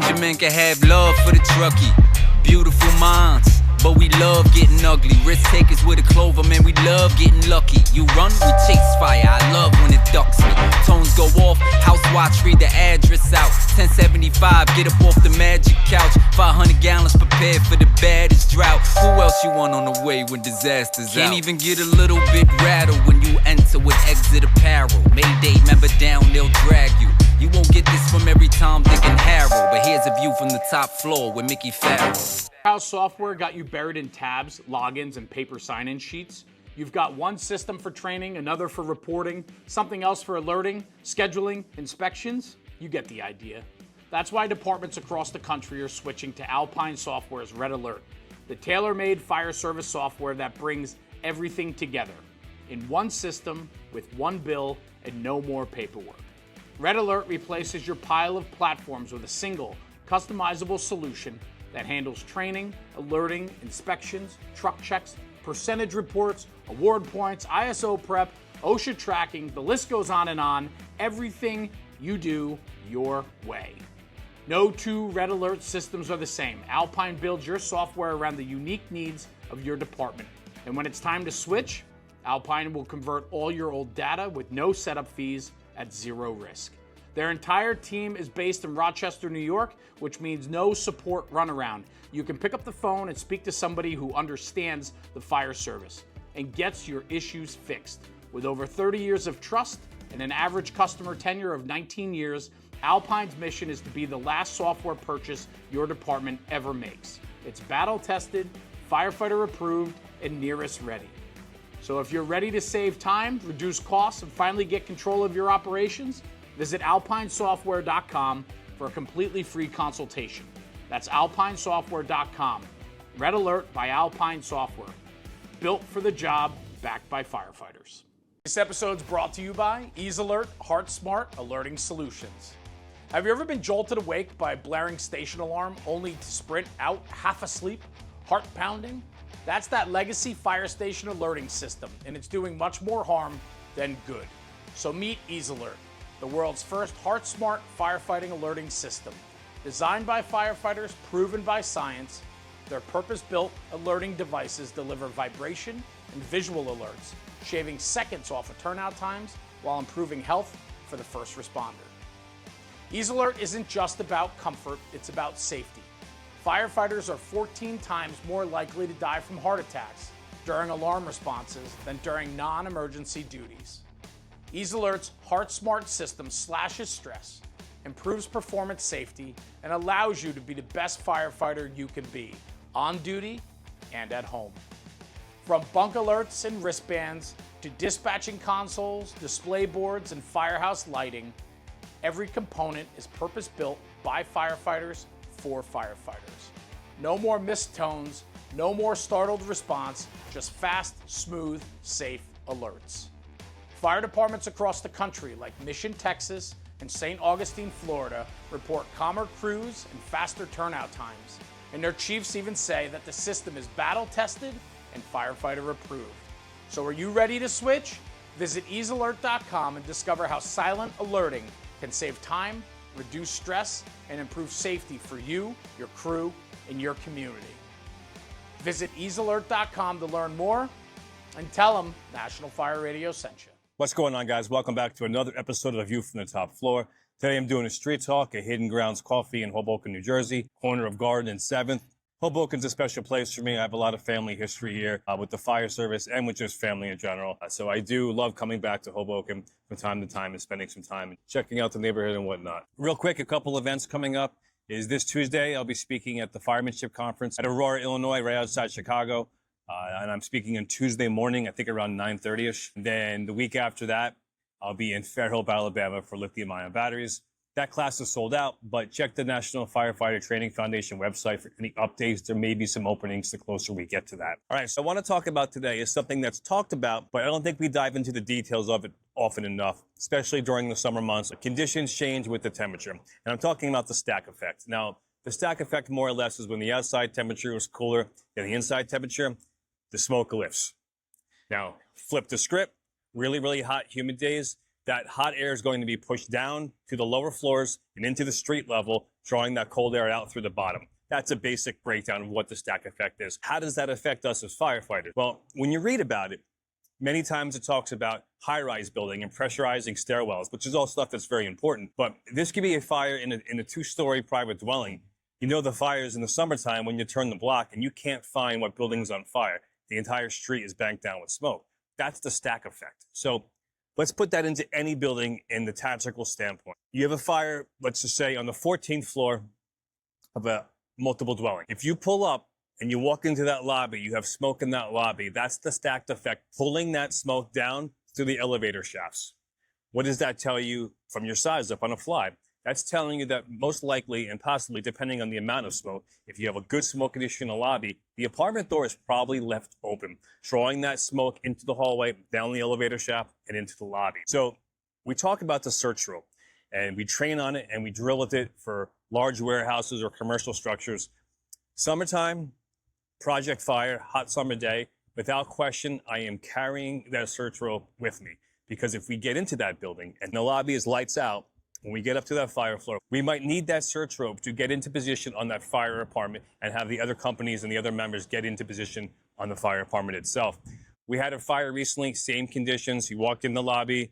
Benjamin can have love for the truckie. Beautiful minds, but we love getting ugly. Risk takers with a clover, man, we love getting lucky. You run, we chase fire, I love when it ducks me. Tones go off, house watch, read the address out. 1075, get up off the magic couch. 500 gallons prepared for the baddest drought. Who else you want on the way when disaster's out? Can't even get a little bit rattled when you enter with exit apparel. Mayday, member down, they'll drag you. You won't get this from every Tom, Dick, and Harold, but here's a view from the top floor with Mickey Farrell. House software got you buried in tabs, logins, and paper sign-in sheets. You've got one system for training, another for reporting, something else for alerting, scheduling, inspections. You get the idea. That's why departments across the country are switching to Alpine Software's Red Alert, the tailor-made fire service software that brings everything together in one system with one bill and no more paperwork. Red Alert replaces your pile of platforms with a single, customizable solution that handles training, alerting, inspections, truck checks, percentage reports, award points, ISO prep, OSHA tracking, the list goes on, everything you do your way. No two Red Alert systems are the same. Alpine builds your software around the unique needs of your department. And when it's time to switch, Alpine will convert all your old data with no setup fees at zero risk. Their entire team is based in Rochester, New York, which means no support runaround. You can pick up the phone and speak to somebody who understands the fire service and gets your issues fixed. With over 30 years of trust and an average customer tenure of 19 years, Alpine's mission is to be the last software purchase your department ever makes. It's battle-tested, firefighter approved, and nearest ready. So if you're ready to save time, reduce costs, and finally get control of your operations, visit alpinesoftware.com for a completely free consultation. That's alpinesoftware.com. Red Alert by Alpine Software. Built for the job, backed by firefighters. This episode's brought to you by EaseAlert HeartSmart Alerting Solutions. Have you ever been jolted awake by a blaring station alarm only to sprint out half asleep, heart pounding? That's that legacy fire station alerting system, and it's doing much more harm than good. So meet EaseAlert, the world's first heart-smart firefighting alerting system. Designed by firefighters, proven by science, their purpose-built alerting devices deliver vibration and visual alerts, shaving seconds off of turnout times while improving health for the first responder. EaseAlert isn't just about comfort, it's about safety. Firefighters are 14 times more likely to die from heart attacks during alarm responses than during non-emergency duties. EaseAlert's HeartSmart system slashes stress, improves performance safety, and allows you to be the best firefighter you can be, on duty and at home. From bunk alerts and wristbands to dispatching consoles, display boards, and firehouse lighting, every component is purpose-built by firefighters for firefighters. No more missed tones, no more startled response, just fast, smooth, safe alerts. Fire departments across the country like Mission, Texas, and St. Augustine, Florida, report calmer crews and faster turnout times. And their chiefs even say that the system is battle-tested and firefighter approved. So are you ready to switch? Visit EaseAlert.com and discover how silent alerting can save time, reduce stress, and improve safety for you, your crew, and your community. Visit EaseAlert.com to learn more and tell them National Fire Radio sent you. What's going on, guys? Welcome back to another episode of A View from the Top Floor. Today I'm doing a street talk at Hidden Grounds Coffee in Hoboken, New Jersey, corner of Garden and 7th. Hoboken's a special place for me. I have a lot of family history here with the fire service and with just family in general. So I do love coming back to Hoboken from time to time and spending some time checking out the neighborhood and whatnot. Real quick, a couple events coming up is this Tuesday. I'll be speaking at the Firemanship Conference at Aurora, Illinois, right outside Chicago. And I'm speaking on Tuesday morning, I think around 9:30ish. Then the week after that, I'll be in Fairhope, Alabama for lithium-ion batteries. That class is sold out, but check the National Firefighter Training Foundation website for any updates. There may be some openings the closer we get to that. All right, so I want to talk about today is something that's talked about, but I don't think we dive into the details of it often enough, especially during the summer months. Conditions change with the temperature, and I'm talking about the stack effect. Now, the stack effect more or less is when the outside temperature is cooler than the inside temperature, the smoke lifts. Now, flip the script, really, really hot, humid days, that hot air is going to be pushed down to the lower floors and into the street level, drawing that cold air out through the bottom. That's a basic breakdown of what the stack effect is. How does that affect us as firefighters? Well, when you read about it, many times it talks about high-rise building and pressurizing stairwells, which is all stuff that's very important. But this could be a fire in a two-story private dwelling. You know the fires in the summertime when you turn the block and you can't find what building's on fire. The entire street is banked down with smoke. That's the stack effect. So let's put that into any building in the tactical standpoint. You have a fire, let's just say, on the 14th floor of a multiple dwelling. If you pull up and you walk into that lobby, you have smoke in that lobby. That's the stacked effect, pulling that smoke down through the elevator shafts. What does that tell you from your size up on a fly? That's telling you that most likely and possibly, depending on the amount of smoke, if you have a good smoke condition in a lobby, the apartment door is probably left open, drawing that smoke into the hallway, down the elevator shaft, and into the lobby. So we talk about the search rope, and we train on it, and we drill with it for large warehouses or commercial structures. Summertime, project fire, hot summer day, without question, I am carrying that search rope with me. Because if we get into that building and the lobby is lights out, when we get up to that fire floor, we might need that search rope to get into position on that fire apartment and have the other companies and the other members get into position on the fire apartment itself. We had a fire recently, same conditions. You walked in the lobby,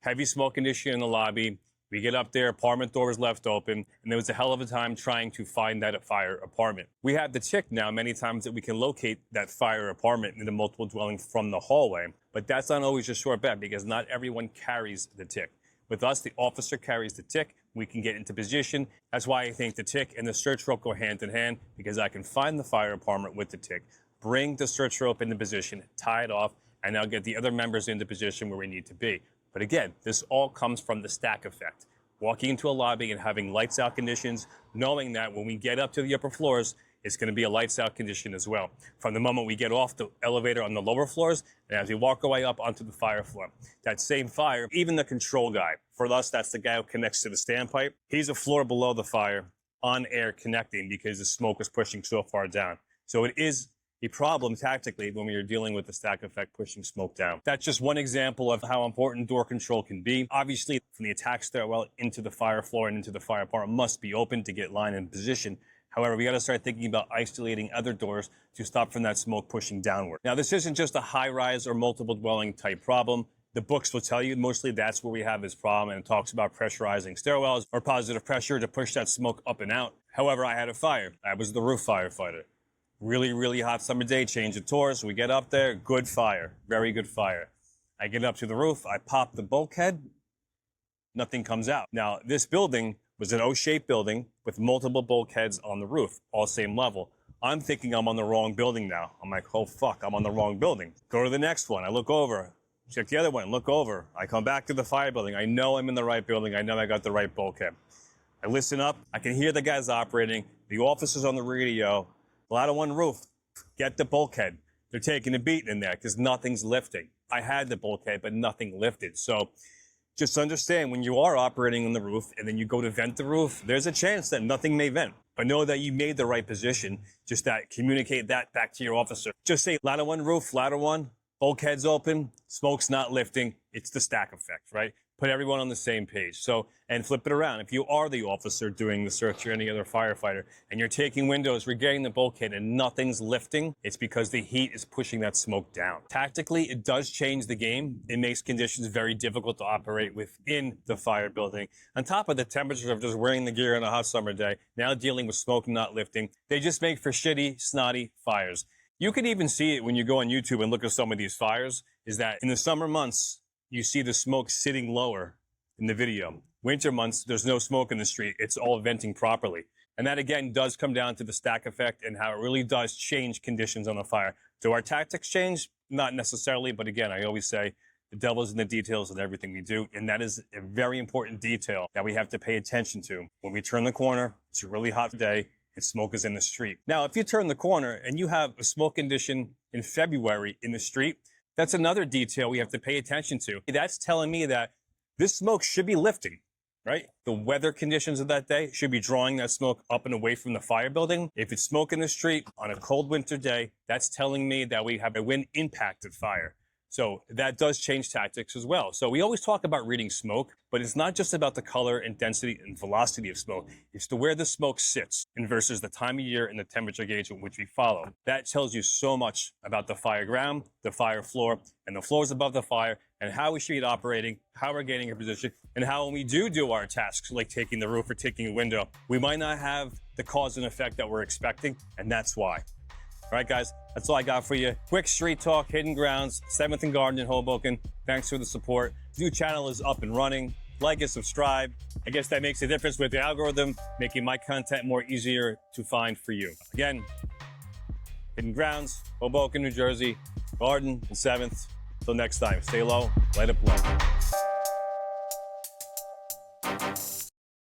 heavy smoke condition in the lobby. We get up there, apartment door was left open, and there was a hell of a time trying to find that fire apartment. We have the tick now many times that we can locate that fire apartment in the multiple dwelling from the hallway, but that's not always a sure bet because not everyone carries the tick. With us, the officer carries the tick. We can get into position. That's why I think the tick and the search rope go hand in hand, because I can find the fire apartment with the tick, bring the search rope into position, tie it off, and now get the other members into position where we need to be. But again, this all comes from the stack effect. Walking into a lobby and having lights out conditions, knowing that when we get up to the upper floors, it's going to be a lights out condition as well. From the moment we get off the elevator on the lower floors, and as we walk our way up onto the fire floor. That same fire, even the control guy, for us, that's the guy who connects to the standpipe. He's a floor below the fire, on air connecting because the smoke is pushing so far down. So it is a problem tactically when we are dealing with the stack effect pushing smoke down. That's just one example of how important door control can be. Obviously, from the attack stairwell into the fire floor and into the fire apartment must be open to get line in position. However, we got to start thinking about isolating other doors to stop from that smoke pushing downward. Now, this isn't just a high-rise or multiple dwelling type problem. The books will tell you mostly that's where we have this problem, and it talks about pressurizing stairwells or positive pressure to push that smoke up and out. However, I had a fire. I was the roof firefighter. Really, really hot summer day, change of tours. We get up there, good fire, very good fire. I get up to the roof, I pop the bulkhead, nothing comes out. Now, this building was an O-shaped building with multiple bulkheads on the roof, all same level. I'm thinking I'm on the wrong building now. I'm like, oh fuck, I'm on the wrong building. Go to the next one, I look over, check the other one, look over. I come back to the fire building, I know I'm in the right building, I know I got the right bulkhead. I listen up, I can hear the guys operating, the officers on the radio, ladder one roof, get the bulkhead. They're taking a beat in there because nothing's lifting. I had the bulkhead, but nothing lifted. So just understand when you are operating on the roof and then you go to vent the roof, there's a chance that nothing may vent. But know that you made the right position. Just that communicate that back to your officer. Just say ladder one roof, ladder one, bulkhead's open, smoke's not lifting. It's the stack effect, right? Put everyone on the same page. So, and flip it around. If you are the officer doing the search or any other firefighter, and you're taking windows, regaining the bulkhead, and nothing's lifting, it's because the heat is pushing that smoke down. Tactically, it does change the game. It makes conditions very difficult to operate within the fire building. On top of the temperatures of just wearing the gear on a hot summer day, now dealing with smoke not lifting, they just make for shitty, snotty fires. You can even see it when you go on YouTube and look at some of these fires, is that in the summer months, you see the smoke sitting lower in the video. Winter months, there's no smoke in the street. It's all venting properly. And that, again, does come down to the stack effect and how it really does change conditions on the fire. Do our tactics change? Not necessarily, but again, I always say the devil's in the details of everything we do. And that is a very important detail that we have to pay attention to. When we turn the corner, it's a really hot day, and smoke is in the street. Now, if you turn the corner and you have a smoke condition in February in the street, that's another detail we have to pay attention to. That's telling me that this smoke should be lifting, right? The weather conditions of that day should be drawing that smoke up and away from the fire building. If it's smoke in the street on a cold winter day, that's telling me that we have a wind impacted fire. So that does change tactics as well. So we always talk about reading smoke, but it's not just about the color and density and velocity of smoke. It's to where the smoke sits and versus the time of year and the temperature gauge in which we follow. That tells you so much about the fire ground, the fire floor, and the floors above the fire, and how we should be operating, how we're getting in position, and how when we do our tasks, like taking the roof or taking a window, we might not have the cause and effect that we're expecting, and that's why. All right, guys, that's all I got for you. Quick street talk, Hidden Grounds, 7th and Garden in Hoboken. Thanks for the support. The new channel is up and running. Like and subscribe. I guess that makes a difference with the algorithm, making my content more easier to find for you. Again, Hidden Grounds, Hoboken, New Jersey, Garden and 7th. Till next time, stay low, light up low.